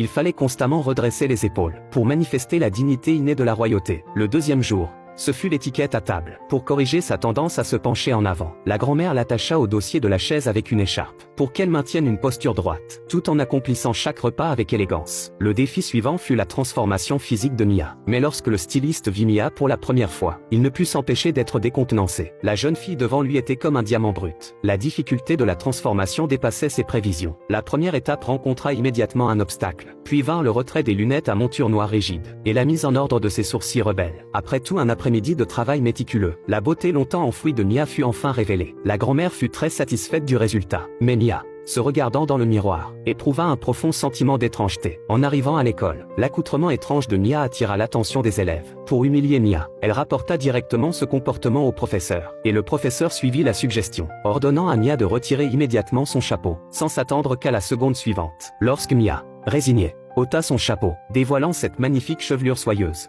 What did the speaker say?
Il fallait constamment redresser les épaules, pour manifester la dignité innée de la royauté. Le deuxième jour, ce fut l'étiquette à table. Pour corriger sa tendance à se pencher en avant, la grand-mère l'attacha au dossier de la chaise avec une écharpe, pour qu'elle maintienne une posture droite, tout en accomplissant chaque repas avec élégance. Le défi suivant fut la transformation physique de Mia. Mais lorsque le styliste vit Mia pour la première fois, il ne put s'empêcher d'être décontenancé. La jeune fille devant lui était comme un diamant brut. La difficulté de la transformation dépassait ses prévisions. La première étape rencontra immédiatement un obstacle, puis vint le retrait des lunettes à monture noire rigide, et la mise en ordre de ses sourcils rebelles. Après tout un après-midi de travail méticuleux, la beauté longtemps enfouie de Mia fut enfin révélée. La grand-mère fut très satisfaite du résultat. Mais Mia, se regardant dans le miroir, éprouva un profond sentiment d'étrangeté. En arrivant à l'école, l'accoutrement étrange de Mia attira l'attention des élèves. Pour humilier Mia, elle rapporta directement ce comportement au professeur, et le professeur suivit la suggestion, ordonnant à Mia de retirer immédiatement son chapeau, sans s'attendre qu'à la seconde suivante. Lorsque Mia, résignée, ôta son chapeau, dévoilant cette magnifique chevelure soyeuse,